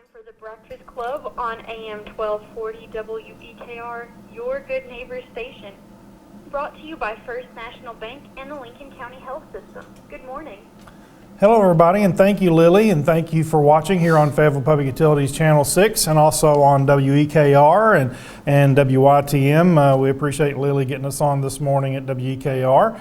time for the Breakfast Club on AM 1240 WEKR, your good neighbor station. Brought to you by First National Bank and the Lincoln County Health System. Good morning. Hello everybody, and thank you Lily, and thank you for watching here on Fayetteville Public Utilities Channel 6 and also on WEKR and WYTM. We appreciate Lily getting us on this morning at WEKR.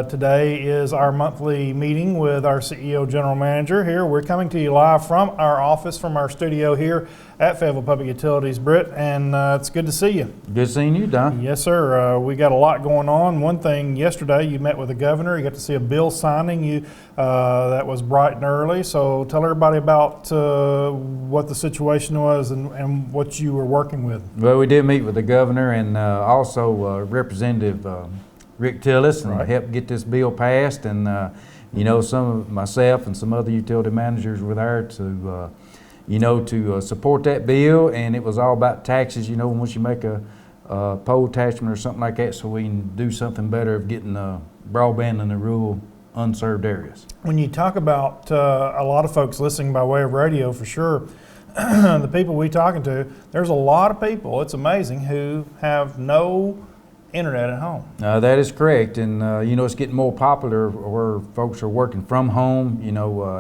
Today is our monthly meeting with our CEO General Manager here. We're coming to you live from our office, from our studio here at Fayetteville Public Utilities, Britt, and it's good to see you. Good seeing you, Don. Yes, sir. We got a lot going on. One thing, yesterday you met with the governor. You got to see a bill signing. That was bright and early. So tell everybody about what the situation was and what you were working with. Well, we did meet with the governor and also Representative Rick Tillis, and helped get this bill passed. And you know, some of myself and some other utility managers were there to to support that bill. And it was all about taxes. You know, once you make a poll attachment or something like that, so we can do something better of getting broadband in the rural unserved areas. When you talk about a lot of folks listening by way of radio, for sure, the people we talking to, there's a lot of people, it's amazing, who have no internet at home. That is correct, and it's getting more popular where folks are working from home,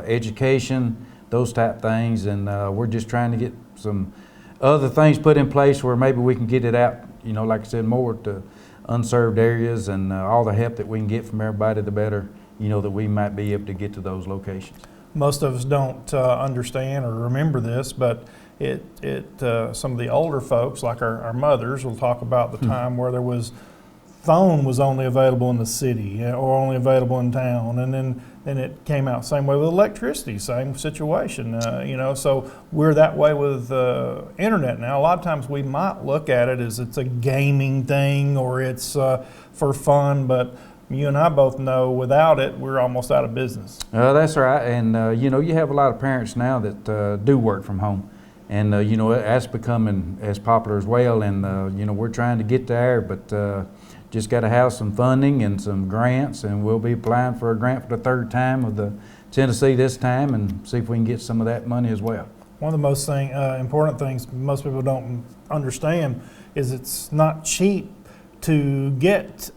education, those type things, and we're just trying to get some other things put in place where maybe we can get it out, like I said, more to unserved areas, and all the help that we can get from everybody, the better, that we might be able to get to those locations. Most of us don't understand or remember this, but some of the older folks, like our mothers, will talk about the time where there was phone was only available in the city or only available in town, and then it came out same way with electricity, same situation. So we're that way with internet now. A lot of times we might look at it as it's a gaming thing or it's for fun, but you and I both know without it, we're almost out of business. That's right, and you have a lot of parents now that do work from home. And that's becoming as popular as well, and we're trying to get there, but just got to have some funding and some grants, and we'll be applying for a grant for the third time with the Tennessee this time, and see if we can get some of that money as well. One of the most important things most people don't understand is it's not cheap to get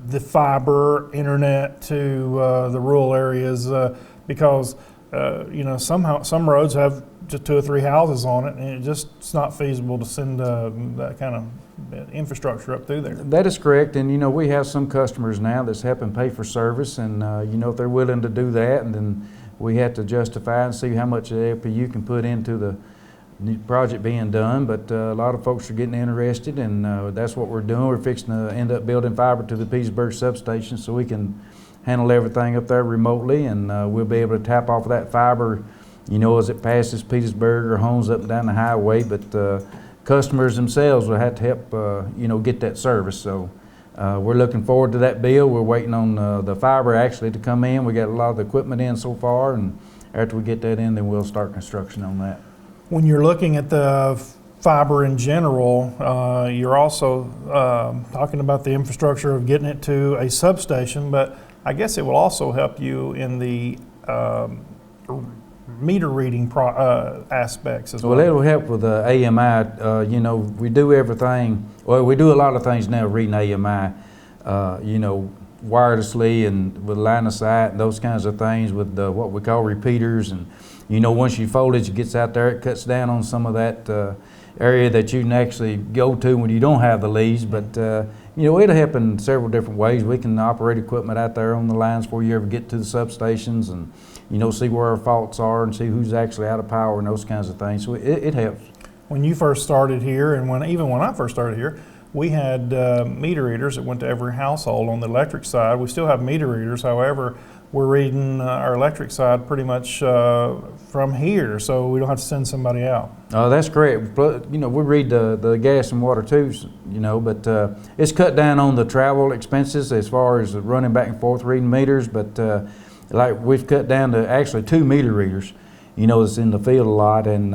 the fiber internet to the rural areas because some roads have just 2 or 3 houses on it, and it's not feasible to send that kind of infrastructure up through there. That is correct, and we have some customers now that's helping pay for service, and if they're willing to do that, and then we have to justify and see how much the FPU can put into the project being done. But a lot of folks are getting interested, and that's what we're doing. We're fixing to end up building fiber to the Petersburg substation so we can handle everything up there remotely, and we'll be able to tap off of that fiber as it passes Petersburg or homes up and down the highway. But customers themselves will have to help get that service. So we're looking forward to that bill. We're waiting on the fiber actually to come in. We got a lot of the equipment in so far, and after we get that in, then we'll start construction on that. When you're looking at the fiber in general, you're also talking about the infrastructure of getting it to a substation, but I guess it will also help you in the meter reading aspects as well. Well, it'll help with the AMI. We do everything, we do a lot of things now reading AMI, wirelessly and with line of sight and those kinds of things with what we call repeaters. And, once your voltage gets out there, it cuts down on some of that area that you can actually go to when you don't have the leads. But, it'll help in several different ways. We can operate equipment out there on the lines before you ever get to the substations, and see where our faults are and see who's actually out of power and those kinds of things. So it helps. When you first started here, and even when I first started here, we had meter readers that went to every household on the electric side. We still have meter readers, however, we're reading our electric side pretty much from here, so we don't have to send somebody out. Oh, that's correct. We read the gas and water too, but it's cut down on the travel expenses as far as running back and forth reading meters, but like we've cut down to actually 2 meter readers, that's in the field a lot, and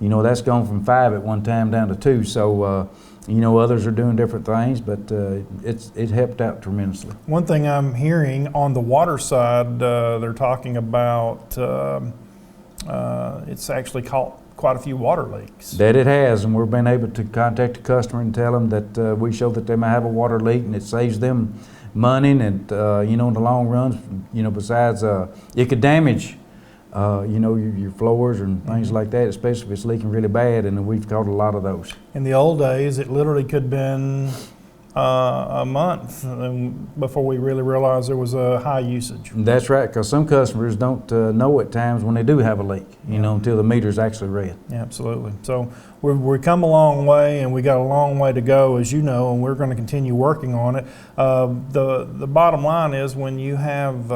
that's gone from 5 at one time down to 2. So others are doing different things, but it helped out tremendously. One thing I'm hearing on the water side, they're talking about it's actually caught quite a few water leaks. That it has, and we've been able to contact the customer and tell them that we show that they might have a water leak, and it saves them money, and you know, in the long run, you know, besides it could damage you know, your floors and things like that, especially if it's leaking really bad, and we've caught a lot of those. In the old days, it literally could have been a month before we really realized there was a high usage. That's right, because some customers don't know at times when they do have a leak, you know, until the meter's actually read. Yeah, absolutely. So we've come a long way, and we got a long way to go, as you know, and we're going to continue working on it. The bottom line is, when you have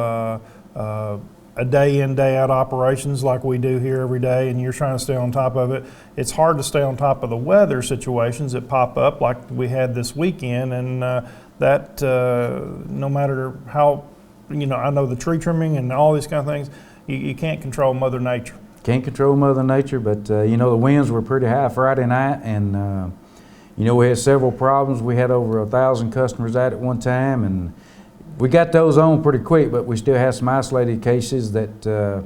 a day in, day out operations like we do here every day, and you're trying to stay on top of it, it's hard to stay on top of the weather situations that pop up like we had this weekend, and that no matter how, you know, I know the tree trimming and all these kind of things, you can't control Mother Nature. Can't control Mother Nature, but you know, the winds were pretty high Friday night, and you know, we had several problems. We had over 1,000 customers out at one time, and we got those on pretty quick, but we still have some isolated cases that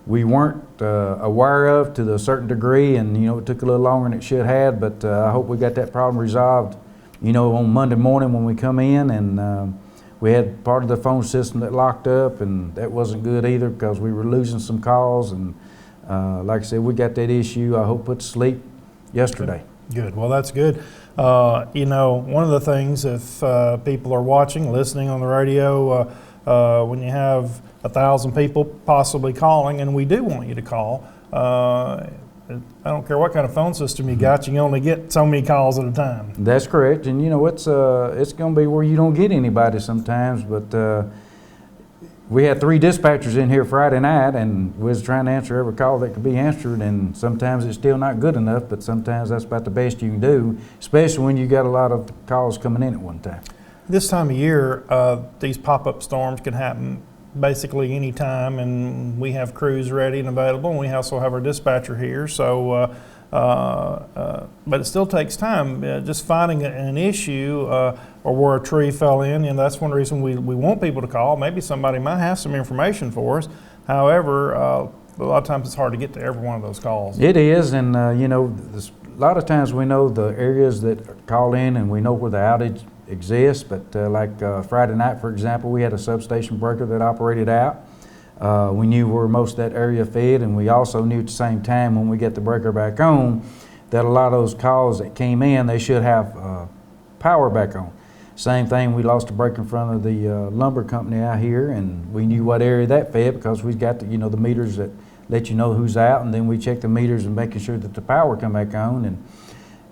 we weren't aware of to a certain degree, and you know, it took a little longer than it should have, but I hope we got that problem resolved, you know, on Monday morning when we come in. And we had part of the phone system that locked up, and that wasn't good either, because we were losing some calls, and like I said, we got that issue, I hope, put to sleep yesterday. Good. Well, that's good. You know, one of the things, if people are watching, listening on the radio, when you have 1,000 people possibly calling, and we do want you to call, I don't care what kind of phone system you got, you only get so many calls at a time. That's correct, and you know, it's going to be where you don't get anybody sometimes, but we had 3 dispatchers in here Friday night, and we was trying to answer every call that could be answered, and sometimes it's still not good enough, but sometimes that's about the best you can do, especially when you got a lot of calls coming in at one time. This time of year, these pop-up storms can happen basically any time, and we have crews ready and available, and we also have our dispatcher here. So, but it still takes time. Just finding an issue or where a tree fell in, and that's one reason we want people to call. Maybe somebody might have some information for us. However, a lot of times it's hard to get to every one of those calls. It is, and you know, a lot of times we know the areas that call in, and we know where the outage exists, but like Friday night, for example, we had a substation breaker that operated out. We knew where most of that area fed, and we also knew at the same time when we get the breaker back on that a lot of those calls that came in, they should have power back on. Same thing, we lost a breaker in front of the lumber company out here, and we knew what area that fed because we've got the, you know, the meters that let you know who's out, and then we check the meters and making sure that the power come back on. And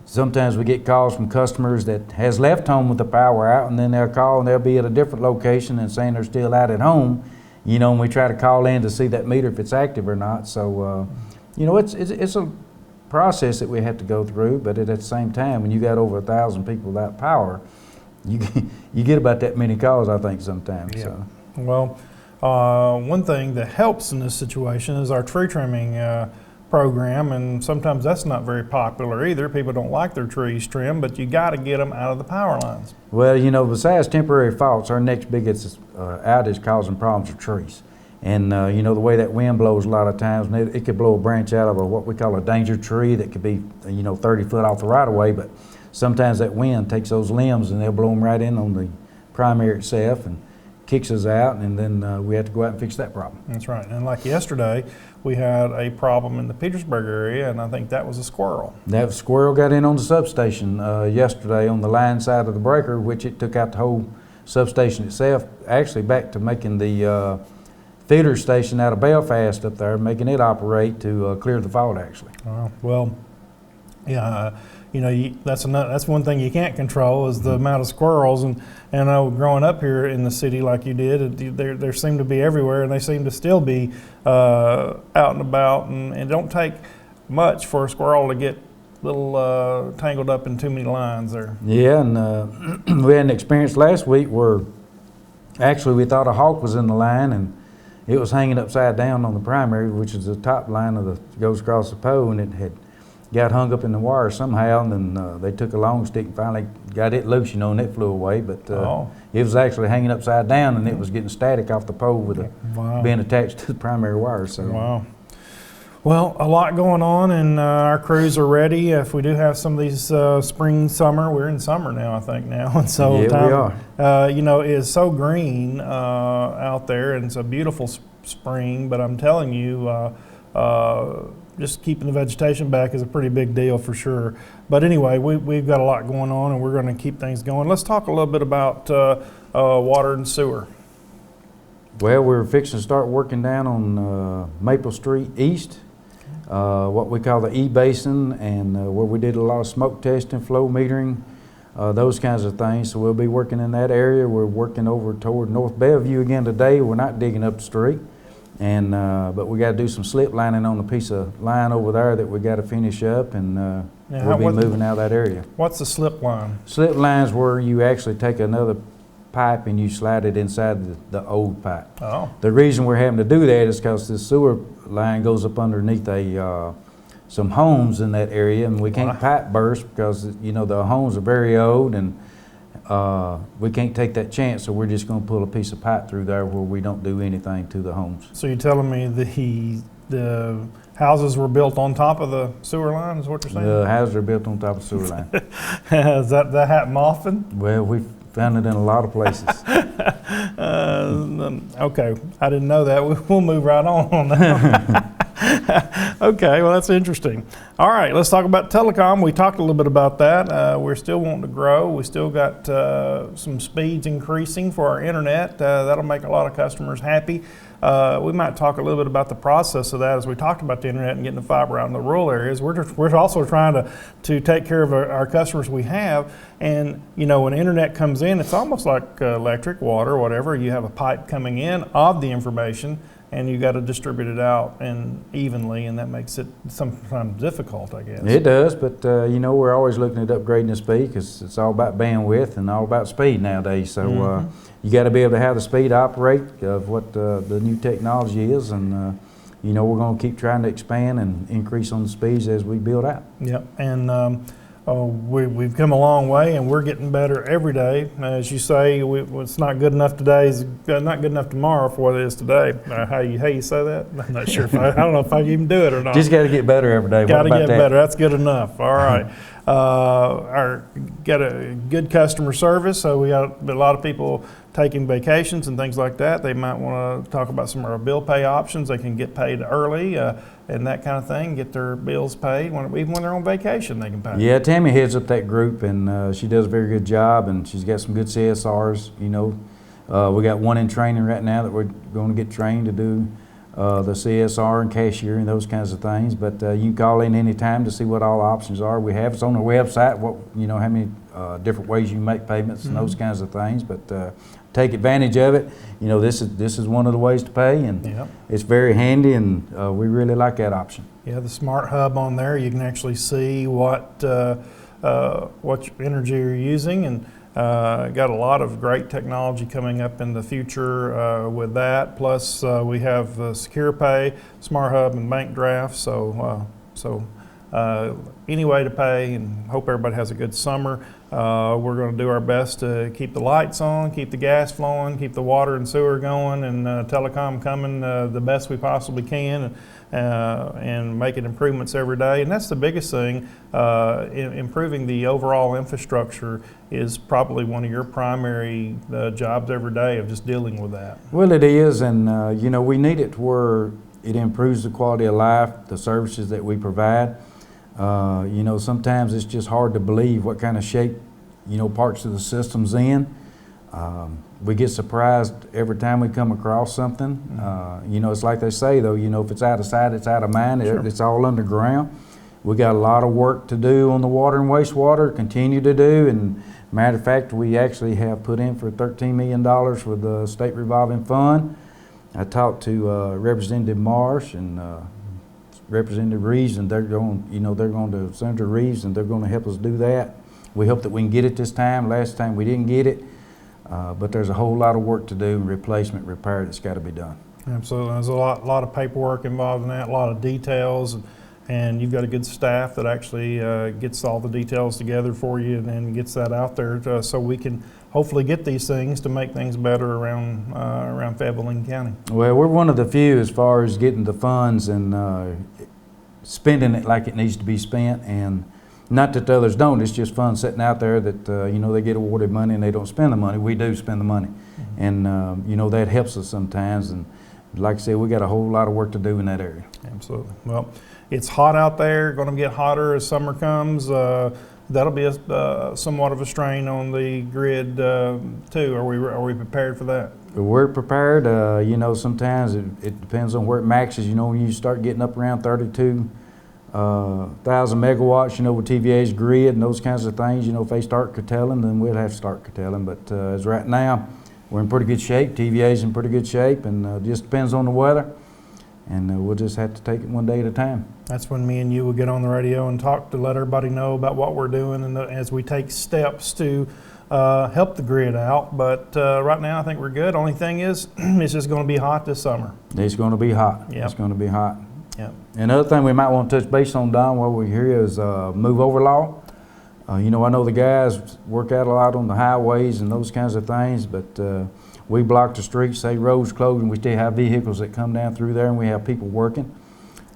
sometimes we get calls from customers that has left home with the power out, and then they'll call and they'll be at a different location and saying they're still out at home, you know, and we try to call in to see that meter if it's active or not. So, you know, it's a process that we have to go through, but at the same time, when you got over 1,000 people without power, you get about that many calls, I think, sometimes. Yeah. So. Well, one thing that helps in this situation is our tree trimming program, and sometimes that's not very popular either. People don't like their trees trimmed, but you got to get them out of the power lines. Well, you know, besides temporary faults, our next biggest outage causing problems are trees. And you know, the way that wind blows a lot of times, it could blow a branch out of what we call a danger tree that could be, you know, 30 foot off the right of way, but sometimes that wind takes those limbs and they'll blow them right in on the primary itself and kicks us out, and then we have to go out and fix that problem. That's right. And like yesterday, we had a problem in the Petersburg area, and I think that was a squirrel. That squirrel got in on the substation yesterday on the line side of the breaker, which it took out the whole substation itself, actually back to making the feeder station out of Belfast up there, making it operate to clear the fault, actually. Well, yeah, you know, that's one thing you can't control is the amount of squirrels. And I know growing up here in the city like you did, there seem to be everywhere, and they seem to still be out and about. And it don't take much for a squirrel to get a little tangled up in too many lines there. Yeah, and we had an experience last week where actually we thought a hawk was in the line, and it was hanging upside down on the primary, which is the top line of the goes across the pole, and it had got hung up in the wire somehow, and then they took a long stick and finally got it loose, you know, and it flew away. But it was actually hanging upside down, and it was getting static off the pole with being attached to the primary wire. So. Wow. Well, a lot going on, and our crews are ready. If we do have some of these spring, summer, we're in summer now, I think now, and so Yeah, we are. you know, it's so green out there, and it's a beautiful spring. But I'm telling you, just keeping the vegetation back is a pretty big deal for sure. But anyway, we've got a lot going on, and we're going to keep things going. Let's talk a little bit about water and sewer. Well, we're fixing to start working down on Maple Street East, what we call the E-Basin, and where we did a lot of smoke testing, flow metering, those kinds of things. So we'll be working in that area. We're working over toward North Bellevue again today. We're not digging up the street, and but we got to do some slip lining on a piece of line over there that we got to finish up, and we'll be moving out of that area. What's the slip line? Slip lines where you actually take another pipe and you slide it inside the old pipe. Oh. The reason we're having to do that is because the sewer line goes up underneath some homes in that area, and we can't pipe burst because, you know, the homes are very old, and we can't take that chance, so we're just going to pull a piece of pipe through there where we don't do anything to the homes. So you're telling me the houses were built on top of the sewer line, is what you're saying? The houses are built on top of the sewer line. Does that happen often? Well, we've found it in a lot of places. Okay, I didn't know that. We'll move right on that. Okay, well, that's interesting. All right, let's talk about telecom. We talked a little bit about that. We're still wanting to grow. We still got some speeds increasing for our internet. That'll make a lot of customers happy. We might talk a little bit about the process of that as we talked about the internet and getting the fiber out in the rural areas. We're also trying to take care of our customers we have. And, you know, when internet comes in, it's almost like electric, water, whatever. You have a pipe coming in of the information, and you got to distribute it out and evenly, and that makes it sometimes difficult, I guess. It does, but you know, we're always looking at upgrading the speed because it's all about bandwidth and all about speed nowadays. So you got to be able to have the speed to operate of what the new technology is, and you know, we're going to keep trying to expand and increase on the speeds as we build out. Yep, and we've come a long way, and we're getting better every day. As you say, it's not good enough today, it's not good enough tomorrow for what it is today. How you say that? I'm not sure. I don't know if I can even do it or not. Just got to get better every day. Got to get better. That's good enough. All right. Got a good customer service. So we got a lot of people taking vacations and things like that. They might want to talk about some of our bill pay options. They can get paid early and that kind of thing, get their bills paid. Even when they're on vacation, they can pay. Yeah, Tammy heads up that group, and she does a very good job, and she's got some good CSRs. You know, we got one in training right now that we're going to get trained to do the CSR and cashier and those kinds of things. But you can call in any time to see what all options are we have. It's on our website, how many different ways you can make payments and those kinds of things. But take advantage of it. You know, this is one of the ways to pay, and it's very handy, and we really like that option. Yeah, the smart hub on there, you can actually see what energy you're using, and got a lot of great technology coming up in the future with that. Plus, we have Secure Pay, Smart Hub, and Bank Draft. So any way to pay, and hope everybody has a good summer. We're going to do our best to keep the lights on, keep the gas flowing, keep the water and sewer going, and telecom coming the best we possibly can, and making improvements every day. And that's the biggest thing. Improving the overall infrastructure is probably one of your primary jobs every day, of just dealing with that. Well, it is, and you know, we need it to where it improves the quality of life, the services that we provide. You know, sometimes it's just hard to believe what kind of shape, you know, parts of the system's in. We get surprised every time we come across something. You know, it's like they say, though, you know, if it's out of sight, it's out of mind. Sure. It's all underground. We got a lot of work to do on the water and wastewater, continue to do. And matter of fact, we actually have put in for $13 million with the state revolving fund. I talked to Representative Marsh and Representative Reeves, and they're going to Senator Reeves, and they're going to help us do that. We hope that we can get it this time. Last time we didn't get it, but there's a whole lot of work to do, replacement, repair that's got to be done. Absolutely. There's a lot of paperwork involved in that, a lot of details, and you've got a good staff that actually gets all the details together for you and then gets that out there so we can hopefully get these things to make things better around Fayetteville County. Well, we're one of the few as far as getting the funds, and spending it like it needs to be spent. And not that the others don't, it's just fun sitting out there that, they get awarded money and they don't spend the money. We do spend the money. And, that helps us sometimes. And like I said, we got a whole lot of work to do in that area. Absolutely. Well, it's hot out there, going to get hotter as summer comes. That'll be somewhat of a strain on the grid too. Are we prepared for that? We're prepared. Sometimes it depends on where it maxes. When you start getting up around 32,000 megawatts, with TVA's grid and those kinds of things, if they start curtailing, then we'll have to start curtailing. But as right now, we're in pretty good shape. TVA's in pretty good shape, and it just depends on the weather. And we'll just have to take it one day at a time. That's when me and you will get on the radio and talk to let everybody know about what we're doing, and as we take steps to help the grid out. But right now I think we're good. Only thing is, it's just going to be hot this summer. It's going to be hot. Yep. It's going to be hot. Yep. Another thing we might want to touch base on, Don, while we're here is move over law. I know the guys work out a lot on the highways and those kinds of things, but we block the streets, say roads closed, and we still have vehicles that come down through there, and we have people working.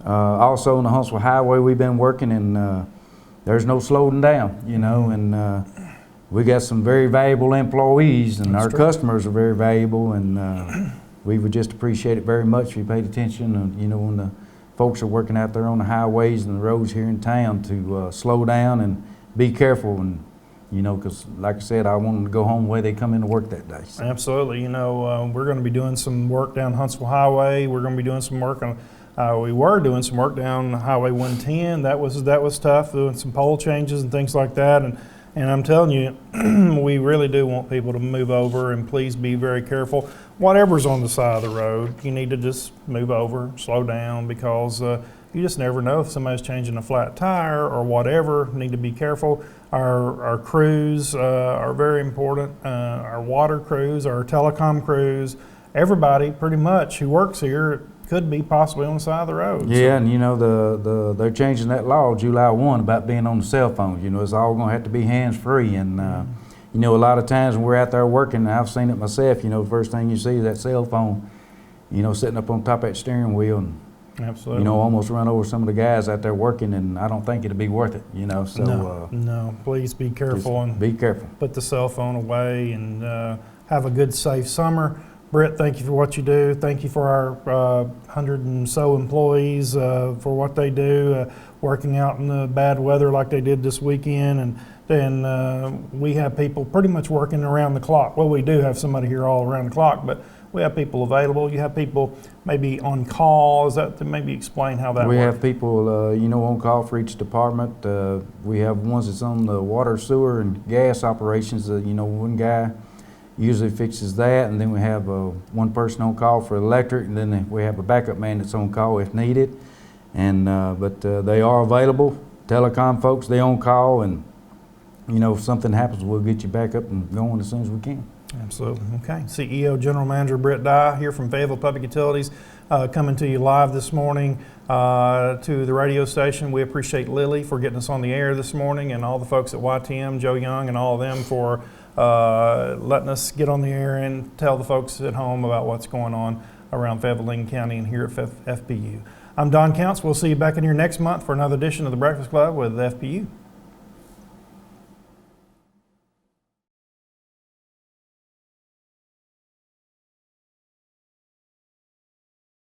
Also on the Huntsville Highway, we've been working, and there's no slowing down, and we got some very valuable employees, and our customers are very valuable, and we would just appreciate it very much if you paid attention, when the folks are working out there on the highways and the roads here in town to slow down and be careful, and because like I said, I want them to go home the way they come into work that day. So. Absolutely. We're going to be doing some work down Huntsville Highway. We're going to be doing some work on, we were doing some work down Highway 110. That was tough, doing some pole changes and things like that. And I'm telling you, we really do want people to move over, and please be very careful. Whatever's on the side of the road, you need to just move over, slow down, because you just never know if somebody's changing a flat tire or whatever. Need to be careful. Our crews are very important. Our water crews, our telecom crews, everybody pretty much who works here could be possibly on the side of the road. Yeah, so. And they're changing that law July 1 about being on the cell phones. It's all going to have to be hands-free. And a lot of times when we're out there working, and I've seen it myself, the first thing you see is that cell phone, sitting up on top of that steering wheel, and absolutely. Almost run over some of the guys out there working, and I don't think it'd be worth it, so. No, please be careful. And be careful. Put the cell phone away, and have a good, safe summer. Britt, thank you for what you do. Thank you for our 100 and so employees for what they do, working out in the bad weather like they did this weekend. And then we have people pretty much working around the clock. Well, we do have somebody here all around the clock, but we have people available. You have people maybe on call. Is that to maybe explain how that works? We have people, on call for each department. We have ones that's on the water, sewer, and gas operations. One guy usually fixes that, and then we have one person on call for electric, and then we have a backup man that's on call if needed. And but they are available. Telecom folks, they on call, and if something happens, we'll get you back up and going as soon as we can. Absolutely. Okay. CEO General Manager Britt Dye here from Fayetteville Public Utilities, coming to you live this morning to the radio station. We appreciate Lily for getting us on the air this morning, and all the folks at YTM, Joe Young, and all of them for letting us get on the air and tell the folks at home about what's going on around Fayetteville, Lincoln County, and here at FPU. I'm Don Counts. We'll see you back in here next month for another edition of the Breakfast Club with FPU.